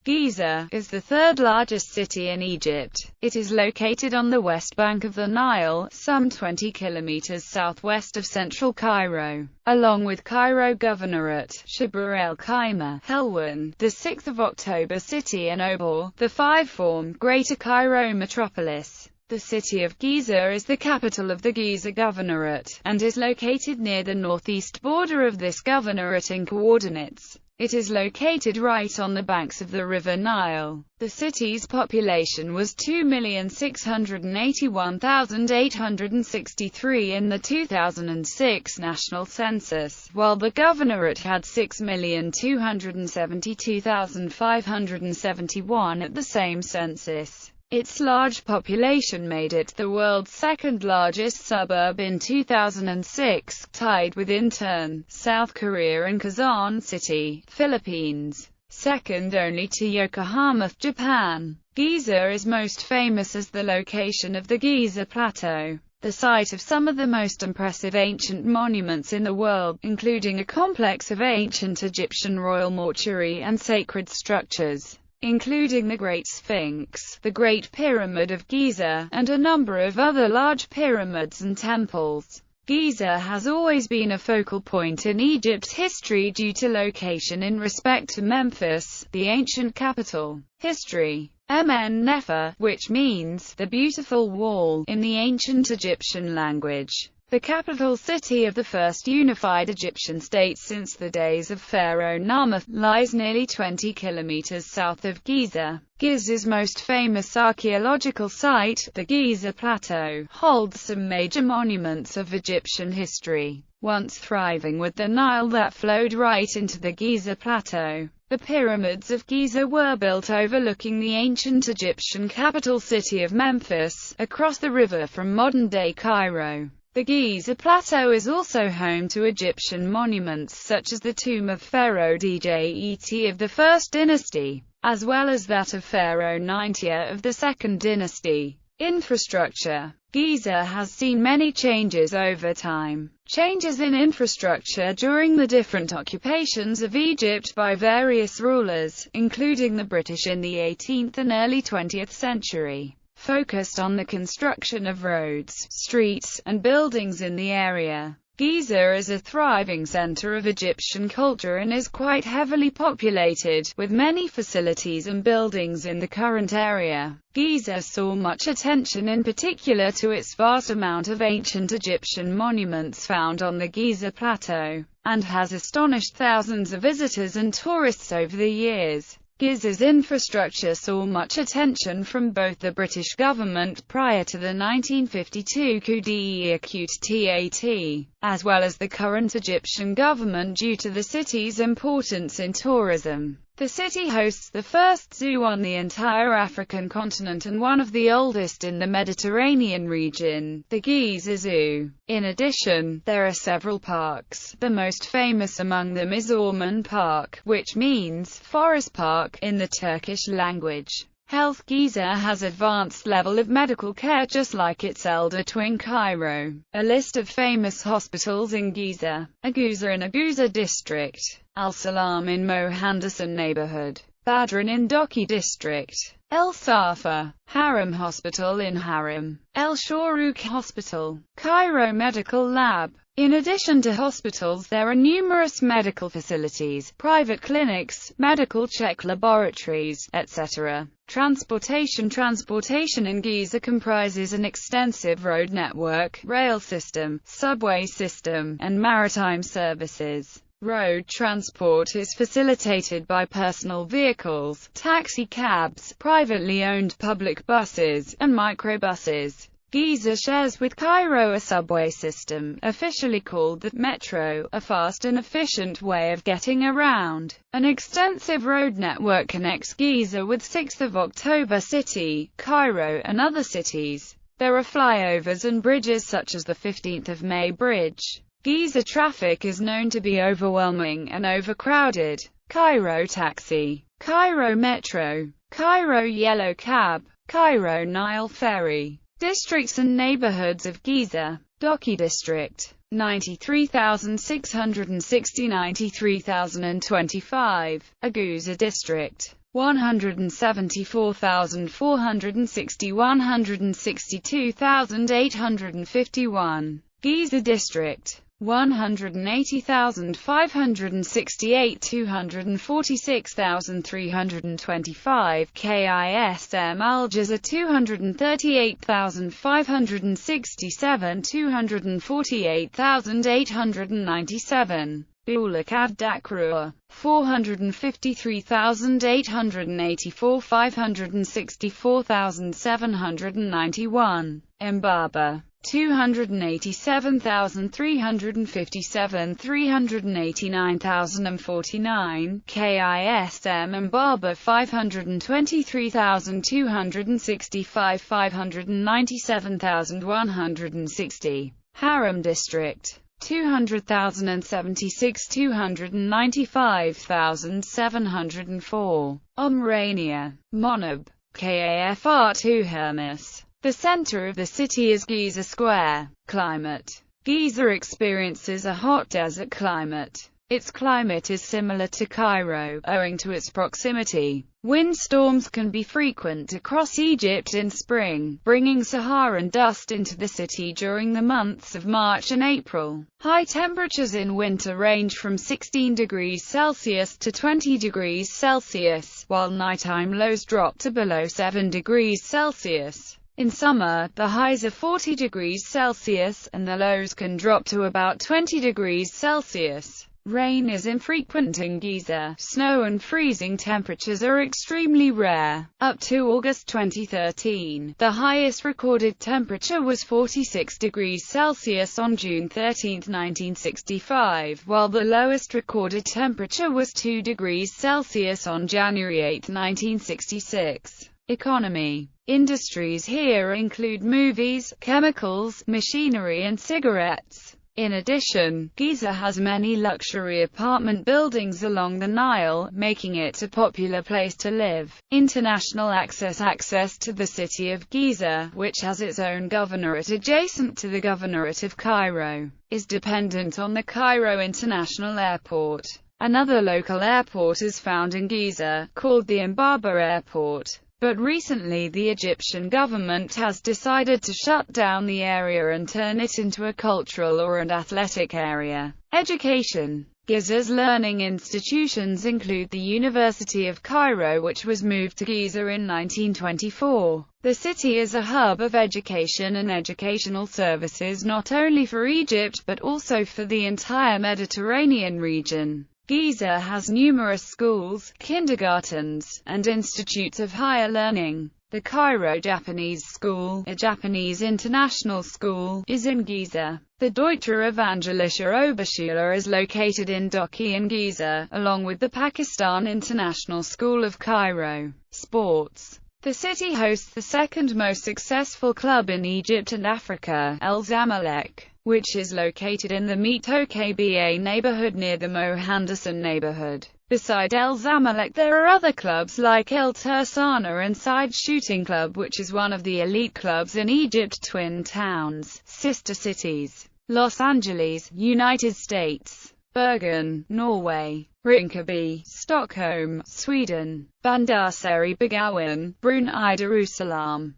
Giza is the third largest city in Egypt. It is located on the west bank of the Nile, some 20 kilometers southwest of central Cairo. Along with Cairo Governorate, Shabra el-Khaimah, Helwan, the 6th of October city and Obor, the five form Greater Cairo metropolis. The city of Giza is the capital of the Giza Governorate, and is located near the northeast border of this governorate in coordinates. It is located right on the banks of the River Nile. The city's population was 2,681,863 in the 2006 national census, while the governorate had 6,272,571 at the same census. Its large population made it the world's second-largest suburb in 2006, tied with in turn, South Korea and Quezon City, Philippines, second only to Yokohama, Japan. Giza is most famous as the location of the Giza Plateau, the site of some of the most impressive ancient monuments in the world, including a complex of ancient Egyptian royal mortuary and sacred structures, including the Great Sphinx, the Great Pyramid of Giza, and a number of other large pyramids and temples. Giza has always been a focal point in Egypt's history due to location in respect to Memphis, the ancient capital. History. Mn Nefer, which means, the beautiful wall, in the ancient Egyptian language. The capital city of the first unified Egyptian state since the days of Pharaoh Nahmeth, lies nearly 20 kilometers south of Giza. Giza's most famous archaeological site, the Giza Plateau, holds some major monuments of Egyptian history. Once thriving with the Nile that flowed right into the Giza Plateau, the pyramids of Giza were built overlooking the ancient Egyptian capital city of Memphis, across the river from modern-day Cairo. The Giza Plateau is also home to Egyptian monuments such as the tomb of Pharaoh Djet of the First Dynasty, as well as that of Pharaoh Nintia of the Second Dynasty. Infrastructure. Giza has seen many changes over time. Changes in infrastructure during the different occupations of Egypt by various rulers, including the British in the 18th and early 20th century. Focused on the construction of roads, streets, and buildings in the area. Giza is a thriving center of Egyptian culture and is quite heavily populated, with many facilities and buildings in the current area. Giza saw much attention in particular to its vast amount of ancient Egyptian monuments found on the Giza Plateau, and has astonished thousands of visitors and tourists over the years. Giza's infrastructure saw much attention from both the British government prior to the 1952 coup d'état, as well as the current Egyptian government due to the city's importance in tourism. The city hosts the first zoo on the entire African continent and one of the oldest in the Mediterranean region, the Giza Zoo. In addition, there are several parks. The most famous among them is Orman Park, which means forest park in the Turkish language. Health. Giza has advanced level of medical care just like its elder twin Cairo. A list of famous hospitals in Giza. Aguza in Aguza district. Al-Salam in Mohandasan neighborhood. Badran in Doki district. El Safa. Haram Hospital in Haram. El Shorouk Hospital. Cairo Medical Lab. In addition to hospitals there are numerous medical facilities, private clinics, medical check laboratories, etc. Transportation in Giza comprises an extensive road network, rail system, subway system, and maritime services. Road transport is facilitated by personal vehicles, taxi cabs, privately owned public buses, and microbuses. Giza shares with Cairo a subway system, officially called the Metro, a fast and efficient way of getting around. An extensive road network connects Giza with 6th of October City, Cairo, and other cities. There are flyovers and bridges such as the 15th of May Bridge. Giza traffic is known to be overwhelming and overcrowded. Cairo Taxi, Cairo Metro, Cairo Yellow Cab, Cairo Nile Ferry. Districts and neighborhoods of Giza. Doki District. 93,660 93,025. Aguza District. 174,460, 162,851. Giza District, 180,568, 246,325. KISM Al Giza, 238,567, 248,897. Bulakad Dakrua, 453,884, 564,791. Mbaba, 287,357, 389,049. KISM Mbaba, 523,265, 597,160. Haram District, 200,076, 295,704. Omrania, Monab, Kafr2 Hermes. The center of the city is Giza Square. Climate. Giza experiences a hot desert climate. Its climate is similar to Cairo, owing to its proximity. Windstorms can be frequent across Egypt in spring, bringing Saharan dust into the city during the months of March and April. High temperatures in winter range from 16 degrees Celsius to 20 degrees Celsius, while nighttime lows drop to below 7 degrees Celsius. In summer, the highs are 40 degrees Celsius, and the lows can drop to about 20 degrees Celsius. Rain is infrequent in Giza. Snow and freezing temperatures are extremely rare. Up to August 2013, the highest recorded temperature was 46 degrees Celsius on June 13, 1965, while the lowest recorded temperature was 2 degrees Celsius on January 8, 1966. Economy. Industries here include movies, chemicals, machinery and cigarettes. In addition, Giza has many luxury apartment buildings along the Nile, making it a popular place to live. International access to the city of Giza, which has its own governorate adjacent to the governorate of Cairo, is dependent on the Cairo International Airport. Another local airport is found in Giza, called the Mbaba Airport. But recently the Egyptian government has decided to shut down the area and turn it into a cultural or an athletic area. Education. Giza's learning institutions include the University of Cairo, which was moved to Giza in 1924. The city is a hub of education and educational services not only for Egypt but also for the entire Mediterranean region. Giza has numerous schools, kindergartens, and institutes of higher learning. The Cairo Japanese School, a Japanese international school, is in Giza. The Deutsche Evangelische Oberschule is located in Doki in Giza, along with the Pakistan International School of Cairo. Sports. The city hosts the second most successful club in Egypt and Africa, El Zamalek, which is located in the Mitokba neighborhood near the Mohandasan neighborhood. Beside El Zamalek there are other clubs like El Tersana and Side Shooting Club, which is one of the elite clubs in Egypt. Twin towns, sister cities: Los Angeles, United States; Bergen, Norway; Rinkeby, Stockholm, Sweden; Bandar Seri Begawan, Brunei Darussalam.